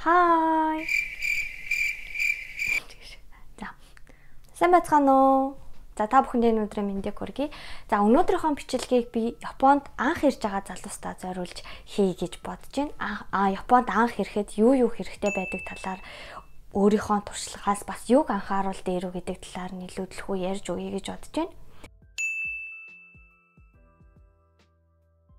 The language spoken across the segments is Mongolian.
Хай. За. Сайн байцгаана уу? За та бүхэндээ өнөөдрийн мэндийг хүргэе. За өнөөдрийнхөө бичлэгийг би Японд анх ирж байгаа залуустаа зориулж хий гэж бодож байна. Японд анх ирэхэд юу хэрэгтэй байдаг талаар өөрийнхөө туршлагаас бас юуг анхааруул дээр үү гэдэг талаар нэлээдлэхүү ярьж өгье гэж бодож байна.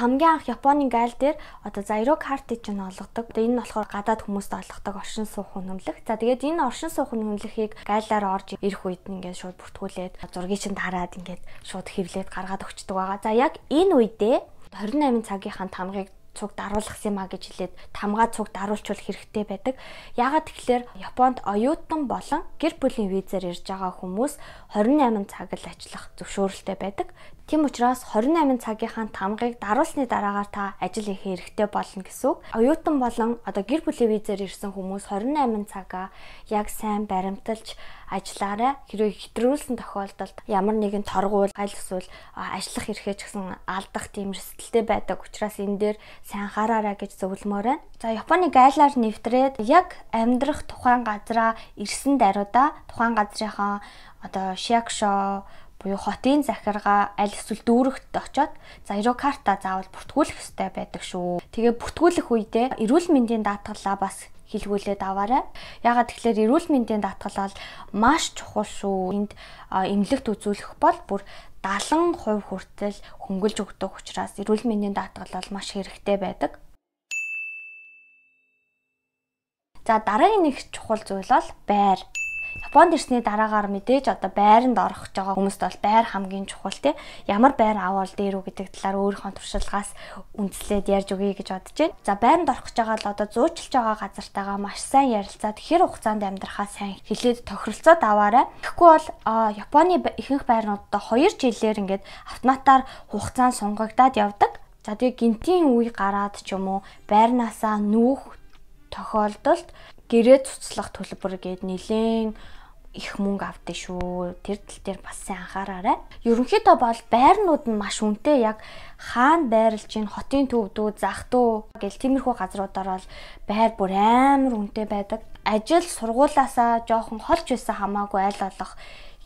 Хамгийн анх Японы гайл дээр заiro карт чинь олгодог. Энэ нь болохоор гадаад хүмүүст олгодог оршин суух үнэмлэх. За тэгээд энэ оршин суух үнэмлэхийг гайлаар орж ирэх үед ингээд шууд бүртгүүлээд зургийг чинь тараад ингээд шууд хэвлээд гаргаад өгчдөг байгаа. За яг энэ үедээ 28 цагийнхаа тамгыг цуг даруулах юм а гэж хэлээд тамгаа цуг даруулчвал хэрэгтэй байдаг. Яагаад тэгэхээр Японд оюутан болон гэр бүлийн визээр ирж байгаа хүмүүс 28 цаг л ажиллах зөвшөөрөлтэй байдаг. Тийм учраас 28 цагийнхаа тамгыг даруулсны дараагаар та ажил хийх хэрэгтэй болно гэсэн үг. Оюутан болон гэр бүлийн визээр ирсэн хүмүүс 28 цагаа яг сайн баримталж ажиллаарай. Хэрвээ хэтрүүлсэн тохиолдолд ямар нэгэн торгуул, гайл эсвэл ажиллах эрхээ ч гэсэн алдах тийм эрсдэлтэй байдаг учраас энэ дээр сайн анхаараарай гэж зөвлөмөр байна. За Японы гайлаар нэвтрээд яг амьдрах тухайн газараа ирсэн даруйда тухайн газрынхаа шиакшо буюу хотын захиргаа аль эсвэл дүүрэгт очоод заiro карта заавал бүртгүүлэх хэрэгтэй байдаг шүү. Тэгээ бүртгүүлэх үедээ эрүүл мэндийн даатгалаа бас хэлгүүлээд аваарай. Ягаад тэгэхээр эрүүл мэндийн даатгал бол маш чухал шүү. Энд эмнэлэгт үзүүлэх бол бүр 70% хүртэл хөнгөлж өгдөг учраас эрүүл мэндийн даатгал бол маш хэрэгтэй байдаг. За дараагийн нэг чухал зүйл бол байр. Японд ирсний дараагаар мэдээж байранд орох гэж байгаа хүмүүст бол байр хамгийн чухал тий. Ямар байр авал дээр үү гэдэг талаар өөрийнхөө туршлагаас үндэслээд ярьж өгье гэж бодож байна. За байранд орох гэж байгаа л зуучилж байгаа газартайгаа маш сайн ярилцаад хэр хугацаанд амьдрахаа сайн хэлээд тохиролцоод аваарай. Тэгэхгүй бол Японы ихэнх байрнуудаа 2 жилээр ингээд автоматар хугацаа сунгагдаад явдаг. За тэгээ гинтийн үе гараад ч юм уу байрнаасаа нүүх тохиолдолд гэрээ цуцлах төлбөр гээд нэлээд их мөнгө авдээ шүү. Тэр тал дээр бас сайн анхаараарай. Ерөнхийдөө бол байрнууд нь маш үнэтэй. Яг хаана байрлаж чинь хотын төвдөө, зах дүү гэл тиймэрхүү газруудаар бол байр бүр амар үнэтэй байдаг. Ажил сургуулаасаа жоохон холж байсан хамаагүй айл болох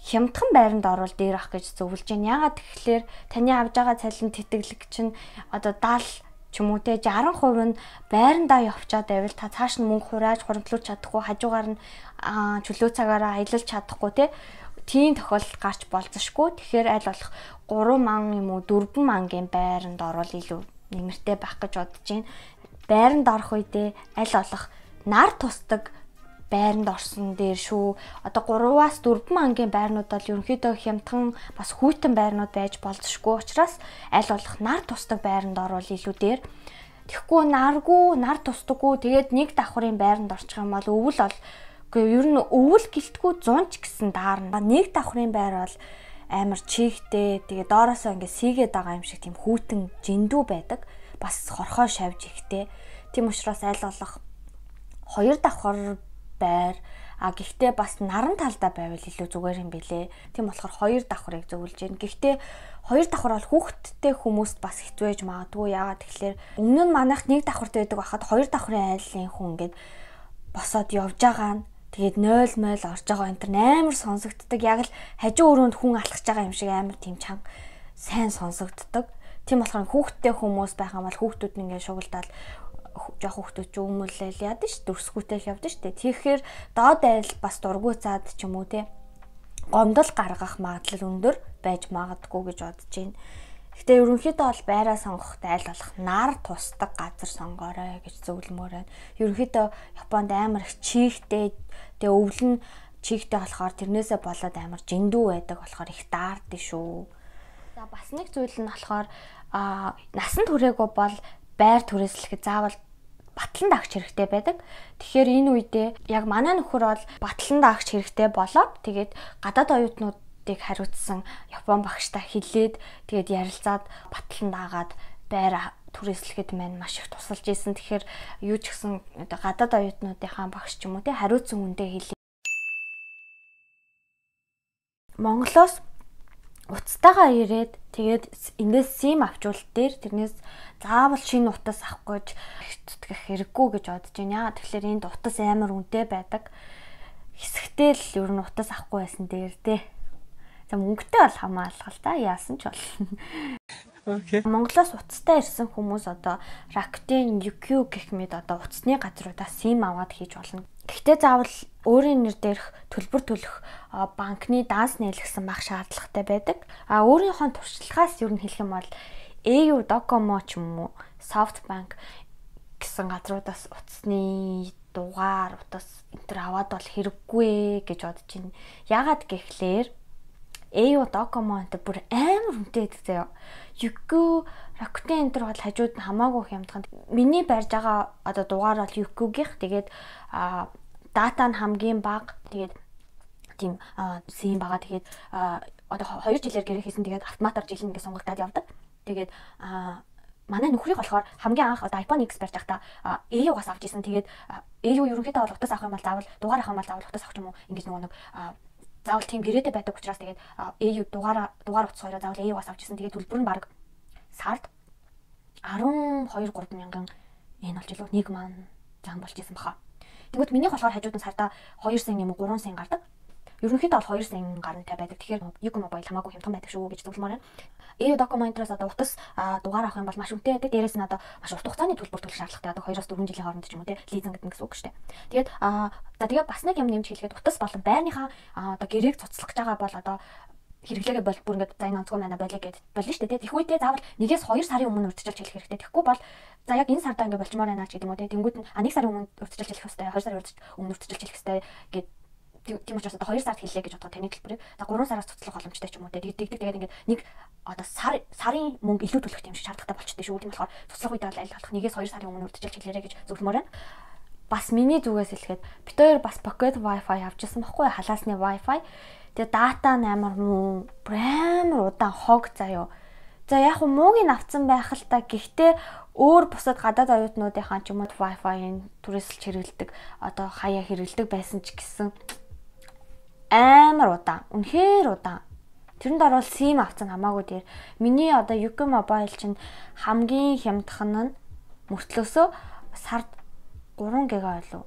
хямдхан байранд орвол дээр ах гэж зөвлөж байна. Ягаад тэгэхээр таны авж байгаа цалин тэтгэлэг чинь 70 ч юм уу те 60% нь байрандаа явчаад байвал та цааш нь мөнгө хурааж хуримтлуулж чадахгүй, хажуугаар нь чөлөө цагаараа аялуулж чадахгүй те тийм тохиолдол гарч болзошгүй. Тэгэхээр аль болох 3 ман юм уу 4 мангийн байранд орвол илүү нэмэртэй байх гэж бодож байна. Байранд орох үедээ аль болох нар тусдаг байранд орсон дээр шүү. 3-аас 4 мангийн байрнууд бол ерөнхийдөө хямдхан бас хүйтэн байрнууд байж болзошгүй учраас аль болох нар тусдаг байранд орвол илүү дээр. Тэгэхгүй нар тусдаггүй тэгээд нэг давхрын байранд орчих юм бол өвөл бол ер нь өвөл гэлтгүй 100 ч гэсэн даарна. Нэг давхрын байр бол амар чигтэй тэгээд доороосоо ингээд сийгээд байгаа юм шиг тийм хүйтэн жиндүү байдаг. Бас хорхоо шавж ихтэй. Тийм учраас аль болох 2 давхар байр гэхдээ бас наран талдаа байвал илүү зүгээр юм билэ. Тийм болохоор 2 давхрыг зөвлөж байна. Гэхдээ 2 давхар бол хүүхдтэй хүмүүст бас хэцүү байж магадгүй. Яагаад тэгэхээр өмнө нь манайх 1 давхартай байдаг байхад 2 давхрын айлын хүн ингээд босоод явж байгаа нь тэгээд 0 орж байгаа энэ төр амар сонсогддог. Яг л хажуу өрөөнд хүн алхаж байгаа юм шиг амар тийм чанга сайн сонсогддог. Тийм болохоор хүүхдтэй хүмүүс байх юм бол хүүхдүүд нь ингээд шугалдаад жоох хүүхдүүд ч өмөлөл яадаг ш дөрсгүүтэл явдаг штэ. Тэгэхээр доод айл бас дургуйцаад ч юм уу те гомдол гаргах магадлал өндөр байж магадгүй гэж бодож байна. Гэтэ ерөнхийдөө бол байраа сонгохдоо аль болох нар тусдаг газар сонгоорой гэж зөвлөмөр байна. Ерөнхийдөө Японд амар их чигтэй тэгээ өвөл нь чигтэй болохоор тэрнээсээ болоод амар жиндүү байдаг болохоор их даард шүү. За бас нэг зүйл нь болохоор насан туршаагүй бол байр түрээслэхэд заавал батлан дагч хэрэгтэй байдаг. Тэгэхээр энэ үедээ яг манай нөхөр бол батлан дагч хэрэгтэй болоод тэгээд гадаад оюутнуудыг хариуцсан Япон багштай хэлээд тэгээд ярилцаад батлан дагаад байр түрээслэхэд маань маш их тусалж исэн. Тэгэхээр юу ч гэсэн гадаад оюутнуудынхаа багш ч юм уу те хариуцсан хүндээ хэлээ. Монголоос Уцтайгаа ирээд тэгээд эндээс сим авчвал дээр тэрнээс заавал шинэ утас авах гэж зүтгэх хэрэггүй гэж бодож байна. Яагаад тэгэхээр энд утас амар үнэтэй байдаг. Хэсэгтэй л ер нь утас авахгүй байсан дээр дээ. За мөнгөтэй бол хамаалах л да. Яасан ч бол. Окей. Монголоос уцтай ирсэн хүмүүс одоо Rakuten UQ гэх мэт одоо уцсны газруудаас сим аваад хийж болно. Гэхдээ заавал өөрийн нэр дээрх төлбөр төлөх банкны данс нийлгэсэн байх шаардлагатай байдаг. Өөрийнхөө туршлагаас юу хэлэх юм бол AU Docomo ч юм уу SoftBank гэсэн газруудаас уцсны дугаар утас энэ аваад бол хэрэггүй гэж бодож байна. Яагаад гэхлээр AU Docomo энэ бүр амар үнэтэй гэдэг заяа. UQ Rakuten энэ бол хажууд нь хамаагүй хямдхан. Миний барьж байгаа одоо дугаар бол UQ-гийнх. Тэгээд дата нь хамгийн бага. Тэгээд тийм сим байгаа. Тэгээд одоо 2 жилээр гэрээ хийсэн. Тэгээд автоматар жил ингэ сонгогдоод явдаг. Тэгээд манай нөхрийг болохоор хамгийн анх одоо iPhone X барьж байхдаа AU-гаас авч ирсэн. Тэгээд AU ерөнхийдөө бол утас авах юм бол заавал дугаар авах юм бол заавал утас авах юм уу? Ингэж нэг заавал тийм гэрээтэй байдаг учраас тэгээд AU дугаар утас хоёроо заавал AU-гаас авч ирсэн. Тэгээд төлбөр нь баг сард 12-3 мянган yen болж илүү 1 маань зам болж исэн баха. Тэгвэл минийх болохоор хажууд нь сарда 2 сая юм уу 3 сая гардаг. Ерөнхийдөө бол 2 сая гарантай байдаг. Тэгэхээр UQ Mobile хамаагүй хямдхан байдаг шүү гэж зөвлөмөр байна. AU Docomo-ноос одоо утас дугаар авах юм бол маш үнэтэй байдаг. Дээрээс нь одоо маш урт хугацааны төлбөр төлөх шаардлагатай. Одоо 2-4 жилийн хооронд ч юм уу те лизинг гэдэг гэсэн үг шүү дээ. Тэгээд тэгээд бас нэг юм нэмж хэлэхэд утас болон байрныхаа одоо гэрээг цуцлах гэж байгаа бол одоо хэрэглээгээ бол бүр ингээд за энэ онцгой манай болио гэд болно шүү дээ. Тэгэх үедээ заавал 1-2 сарын өмнө урьдчилж хэлэх хэрэгтэй. Тэгэхгүй бол за яг энэ сарда ингээд болчмоор байна ч гэдэг юм уу те. Тэнгүүд нь 1 сарын өмнө урьдчилж хэлэх хэрэгтэй. 2 сарын өмнө урьдчилж хэлэх хэрэгтэй гэд тийм учраас одоо 2 сард хэллээ гэж бодоход таны төлбөрийг за 3 сараас цуцлах боломжтой ч юм уу те. Тэгээд ингээд нэг одоо сарын мөнгө илүү төлөх юм шиг шаардлагатай болчтой шүү. Тийм болохоор цуцлах үедээ бол аль болох 1-2 сарын өмнө урьдчилж хэлээрэй гэж зөвлөмөр байна. Бас миний зүгээс хэлэхэд бид хоёр бас pocket wifi авчихсан байхгүй халаасны wifi. Тэгээ дата 8 муу амар удаан хог заяо. За яг хөө муугийн авцсан байх л та. Гэхдээ өөр бусад гадаад оюутнуудынхаа ч юм уу wifi-ийн түрээсэлж хэрэгэлдэг одоо хаяа хэрэгэлдэг байсан ч гэсэн амар удаан. Үнэхээр удаан. Тэрэнд орвол сим авцсан хамаагүй дээр. Миний одоо UQ Mobile чинь хамгийн хямдхан нь мөртлөөсөө сард 3 ГБ байлуу.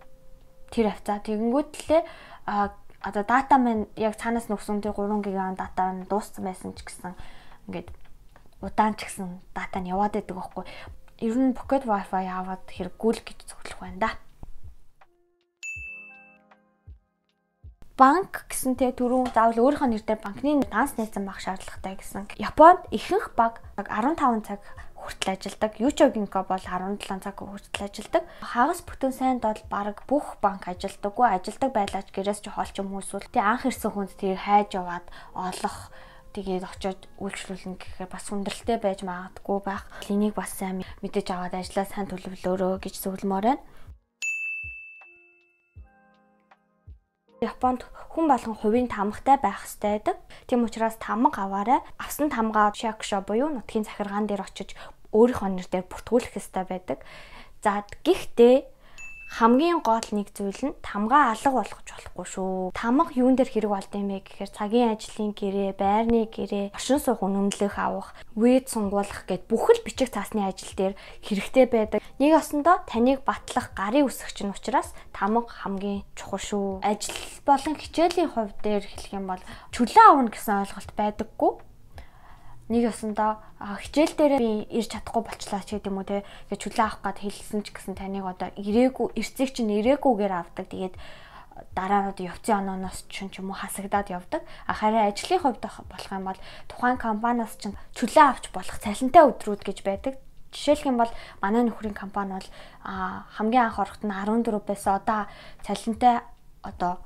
Тэр авцаа тэгэнгүүт лээ одоо дата маань яг цаанаас нөхсөн тэр 3 ГБ дата нь дууссан байсан ч гэсэн ингээд удаан ч гэсэн дата нь яваад байдаг байхгүй. Ер нь pocket wifi аваад хэрэггүй л гэж зөвлөх байна да. Банк гэсэн тэ түрүү заавал өөрийнхөө нэрээр банкны данс нээсэн байх шаардлагатай гэсэн. Японд ихэнх баг 15 цаг хүртэл ажилладаг. Yucho Ginko бол 17 цаг хүртэл ажилладаг. Хагас бүтэн сайнд бол баг бүх банк ажилладаггүй. Ажилладаг байлаач гэрээс ч хоолч юм эсвэл тий анх ирсэн хүнд тэрийг хайж яваад олох тэгээд очиод үйлчлүүлнэ гэхээр бас хүндрэлтэй байж магадгүй байх. Энийг бас сайн мэдэж аваад ажлаа сайн төлөвлөөрөө гэж зөвлөмөр байна. Японд хүн болгон хувийн тамгатай байх хэрэгтэй байдаг. Тийм учраас тамга аваарай. Авсан тамгаа shakusho буюу нутгийн захиргаан дээр очиж өөрийнхөө нэрээр бүртгүүлэх хэрэгтэй байдаг. За гэхдээ хамгийн гол нэг зүйл нь тамгаа алга болгож болохгүй шүү. Тамга юун дээр хэрэг болд юм бэ гэхээр цагийн ажлын гэрээ, байрны гэрээ, оршин суух үнэмлэх авах, вэд сунгуулах гэд бүхэл бичих цаасны ажил дээр хэрэгтэй байдаг. Нэг осондоо таныг батлах гарын үсгч нь учраас тамга хамгийн чухал шүү. Ажил болон хичээлийн хувь дээр хэлэх юм бол чөлөө авна гэсэн ойлголт байдаггүй. Нэг осондоо хичээл дээр би ирж чадахгүй болчлаа ч гэдэг юм уу те. Тэгээ чөлөө авах гээд хэлсэн ч гэсэн таныг одоо ирээгүй, эрцэг чинь ирээгүйгээр авдаг. Тэгээд дараа нь одоо явцын онооноос ч юм уу хасагдаад явдаг. Харин ажлын хувьд болох юм бол тухайн компаниас чинь чөлөө авч болох цалинтай өдрүүд гэж байдаг. Жишээлх юм бол манай нөхрийн компани бол хамгийн анх орохт нь 14 байсан. Одоо цалинтай одоо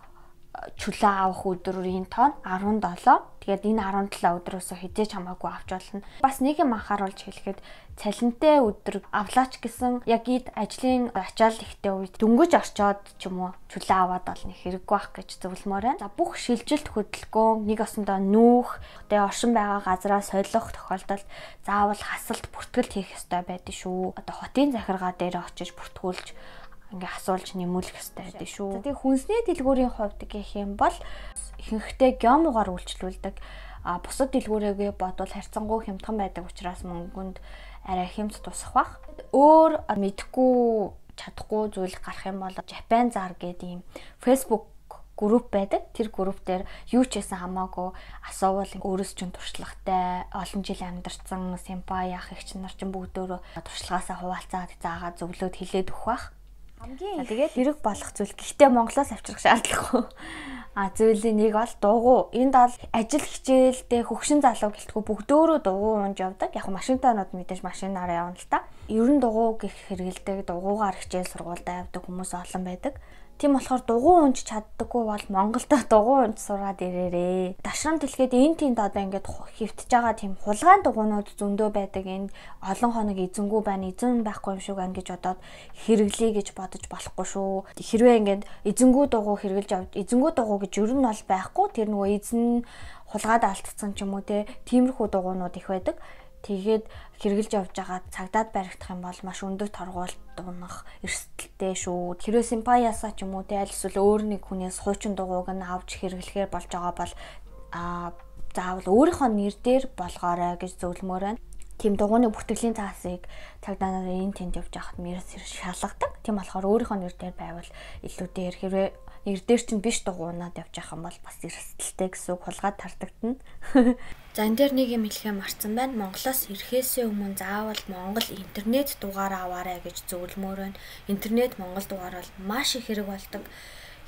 чөлөө авах өдрийн тоон 17. Тэгээд энэ 17 өдрөөсөө хизээч хамаагүй авч болно. Бас нэг юм анхааруулж хэлэхэд цалинтай өдөр авлаач гэсэн яг ид ажлын ачаал ихтэй үед дөнгөж орчоод ч юм уу чөлөө аваад олно хэрэггүй байх гэж зөвлөмөр байна. За бүх шилжилт хөдөлгөөн нэг осондоо нүүх, тэгээд оршин байгаа газараа солих тохиолдолд заавал хасалт бүртгэлт хийх ёстой байдаг шүү. Одоо хотын захиргаа дээр очиж бүртгүүлж ингээ асуулж нэмүүлэх ёстой байдаг шүү. Тэгээ хүнсний дэлгүүрийн хувьд гэх юм бол ихэнхдээ геомугаар үйлчлүүлдэг. бусад дэлгүүрээгээ бодвол харьцангуй хямдхан байдаг учраас мөнгөнд арай хямд тусах бах. Өөр мэдхгүй чадахгүй зүйл гарах юм бол Japan Zar гэдэг ийм Facebook групп байдаг. Тэр групп дээр юу ч хийсэн хамаагүй асуувал өөрөөс чинь туршлагатай олон жил амьдарсан симпай ах эгч нар чинь бүгдөө туршлагаасаа хуваалцаад заагаад зөвлөд хэлээд өгөх бах. Хамгийн тэгээд хэрэг болох зүйл. Гэхдээ Монголоос авчрах шаардлагагүй. Зүйлийн нэг бол дугуй. Энд бол ажил хичээлдээ хөгшин залуу гэлтгүй бүгдөө дугуй унж явдаг. Яг машинтай нод мэдээж машинаараа явна л та. Ер нь дугуй гэх хэрэгэлдэг, дугуйгаар хичээл сургуультай явдаг хүмүүс олон байдаг. Тийм болохоор дугуй унж чаддаггүй бол Монголд дугуй унж сураад ирээрээ. Дашрам дэлгээд энэ тиймд одоо ингээд хөвтөж байгаа тийм хулгайн дугуйнууд зөндөө байдаг. Энд олон хоног эзэнгүй байна, эзэн байхгүй юм шиг байна гэж бодоод хэрэглэе гэж бодож болохгүй шүү. Хэрвээ ингээд эзэнгүй дугуй хэрэглэж авч эзэнгүй дугуй гэж ер нь бол байхгүй. Тэр нөгөө эзэн хулгаад алдсан ч юм уу те. Тиймэрхүү дугуйнууд их байдаг. Тэгээд хэрэгжилж явж байгаа цагдаад баригдах юм бол маш өндөр торгуулт дуунах эрсдэлтэй шүү. Хэрвээ симпаяасаа ч юм уу те аль эсвэл өөр нэг хүнээс хуучин дугуйг нь авч хэрэглэхээр болж байгаа бол заавал өөрийнхөө нэр дээр болгоорой гэж зөвлөмөр байна. Тийм дугуйны бүртгэлийн цаасыг цагдаа нарын энэ тэнд явж байхад мэрс шалгадаг. Тийм болохоор өөрийнхөө нэр дээр байвал илүү дээр хэрвээ нэр дээр чинь биш дугуйнаад явж байгаа юм бол бас эрсдэлтэй гэсэн үг хулгаад тардагдана. За энэ дээр нэг юм хэлхээ марцсан байна. Монголоос ирэхээс өмнө заавал Монгол интернет дугаараа аваарай гэж зөвлөмөр байна. Интернет Монгол дугаар бол маш их хэрэг болдог.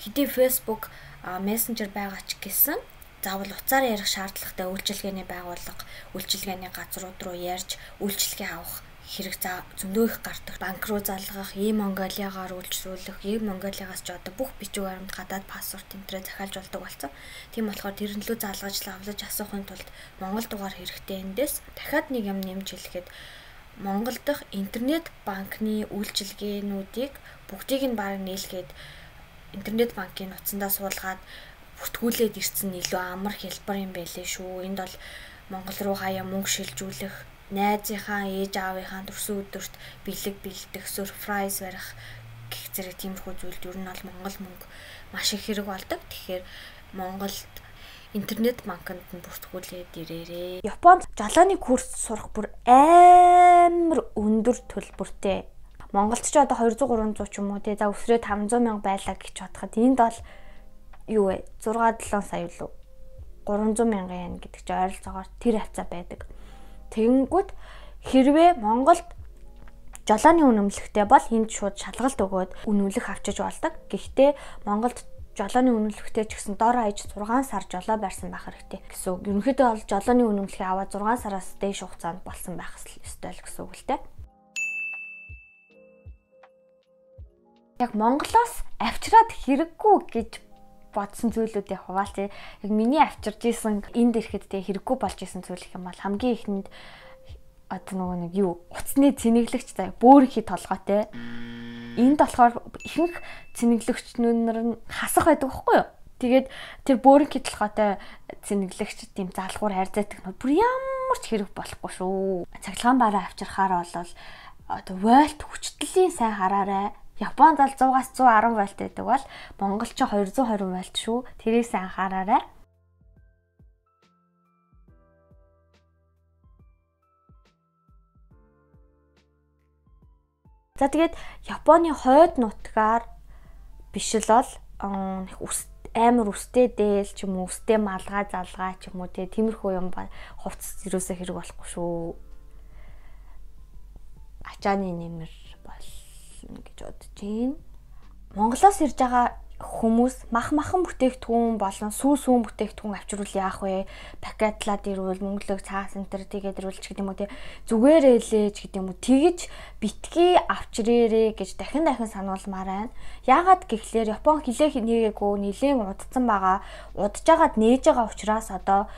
Хэдий Facebook, Messenger байгаа ч гэсэн заавал уцаар ярих шаардлагатай үйлчилгээний байгууллага, үйлчилгээний газрууд руу ярьж үйлчилгээ авах хэрэг зөндөө их гардаг. Банк руу залгах, e-Mongolia-гаар үйлчлүүлэх, e-Mongolia-гаас ч одоо бүх бичиг баримт гадаад пассворт энтрээ захиалж болдог болсон. Тийм болохоор тэрнлүү залгаж лавлаж асуухын тулд Монгол дугаар хэрэгтэй эндээс дахиад нэг юм нэмж хэлэхэд Монгол дахь интернет банкны үйлчилгээнүүдийг бүгдийг нь баг нийлгээд интернет банкын утсандаа суулгаад бүртгүүлээд ирсэн илүү амар хэлбэр юм байлээ шүү. Энд бол Монгол руу хаяа мөнгө шилжүүлэх, найзынхаа ээж аавынхаа төрсөн өдөрт бэлэг бэлдэх, surprise барих гэх зэрэг тиймэрхүү зүйлд ер нь бол Монгол мөнгө маш их хэрэг болдог. Тэгэхээр Монголд интернет банкнд нь бүртгүүлээд ирээрээ. Японд жолооны курс сурах бүр амар өндөр төлбөртэй. Монголд ч одоо 200-300 ч юм уу те за өсрөө 500 мянга байлаа гэж бодоход энд бол юу вэ? 6-7 сая лөө 300 мянган yen гэдэг чинь ойролцоогоор тэр хавцаа байдаг. Тэгэнгүүт хэрвээ Монголд жолооны үнэмлэхтэй бол энд шууд шалгалт өгөөд үнэмлэх авчиж болдог. Гэхдээ Монголд жолооны үнэмлэхтэй ч гэсэн дор хаяж 6 сар жолоо барьсан байх хэрэгтэй гэсэн үг. Ерөнхийдөө бол жолооны үнэмлэхээ аваад 6 сараас дээш хугацаанд болсон байх ёстой л гэсэн үг л дээ. Яг Монголоос авчираад хэрэггүй гэж бодсон зүйлүүдээ хуваалцъя. Яг миний авчирж исэн энд ирэхэд тэг хэрэггүй болж исэн зүйл их юм бол хамгийн ихэнд одоо нөгөө нэг юу утасны цэнэглэгч заа бөөрийнхи толгойтой. Энд болохоор ихэнх цэнэглэгчнүүд нь хасах байдаг байхгүй юу? Тэгээд тэр бөөрийнхи толгойтой цэнэглэгч тийм залгуур хайрцагтдаг нь бүр ямар ч хэрэг болохгүй шүү. Цахилгаан бараа авчирхаар бол одоо вольт хүчтэлийн сайн хараарай. Японд бол 100-аас 110 вольт байдаг бол Монгол ч 220 вольт шүү. Тэрийг сайн анхаараарай. За тэгээд Японы хойд нутгаар биш л бол амар үстэй дээл ч юм уу үстэй малгай залгай ч юм уу тиймэрхүү юм ба хувцас юусаа хэрэг болохгүй шүү. Ачааны нэмэр бол гэж бодож байна. Монголоос ирж байгаа хүмүүс махан бүтээгдэхүүн болон сүүн бүтээгдэхүүн авчирвал яах вэ? Пакетлаад ирвэл мөнгөлөг цаас энтер тэгээд ирвэл ч гэдэг юм уу зүгээр ээлээ ч гэдэг юм уу тэгж битгий авчирээрээ гэж дахин сануулмаар байна. Яагаад гэхлээр Япон хилээ нэгээгүй нэлээд удцсан байгаа. Удаж агаад нээж байгаа учраас одоо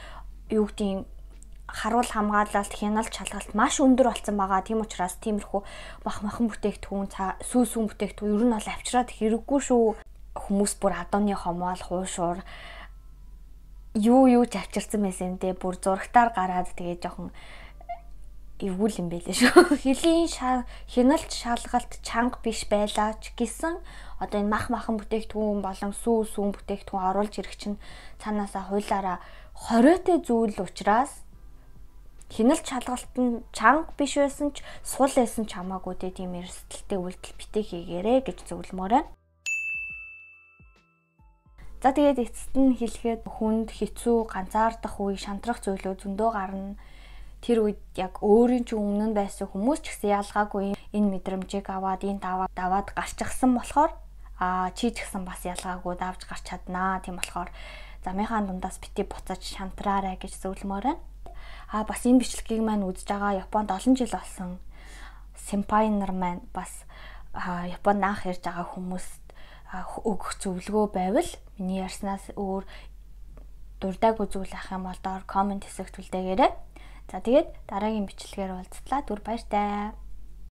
юу гэдгийг харуул хамгаалалт, хяналт, шалгалт маш өндөр болсон байгаа. Тийм учраас тиймэрхүү махан бүтээгдэхүүн, сүүн бүтээгдэхүүн ер нь бол авчираад хэрэггүй шүү. Хүмүүс бүр адууны хомоол, хуушуур юу ч авчирсан байсан дээ. Бүр зурагтаар гараад тэгээ жоохон эвгүй юм байлээ шүү. Хэлийн хяналт шалгалт чанга биш байлаа ч гэсэн одоо энэ махан бүтээгдэхүүн болон сүүн бүтээгдэхүүн оруулж ирэх чинь цаанаасаа хуулаараа хориотой зүйл учраас хяналт шалгалт нь чанга биш байсан ч сул байсан ч хамаагүй тийм эрсдэлтэй үйлдэл битээ хийгээрэй гэж зөвлөмөр байна. За тэгээд эцэст нь хэлэхэд хүнд хэцүү ганцаардах үе шантрах зүйлүүд зөндөө гарна. Тэр үед яг өөрийн ч өмнө нь байсан хүмүүс ч гэсэн ялгаагүй энэ мэдрэмжийг аваад энэ даваад гарчихсан болохоор чи ч гэсэн бас ялгаагүй давж гарч чаднаа. Тийм болохоор замынхаа дундаас бити буцаж шантраарай гэж зөвлөмөр байна. Бас энэ бичлэгийг маань үзэж байгаа Японд олон жил болсон сэмпай нар маань бас Японд анх ирж байгаа хүмүүст өгөх зөвлөгөө байвал миний ярьснаас өөр дурдаагүй зүйл ах юм бол доор комент хэсэгт үлдээгээрэй. За тэгээд дараагийн бичлэгээр уулзлаа. Түр баяртай.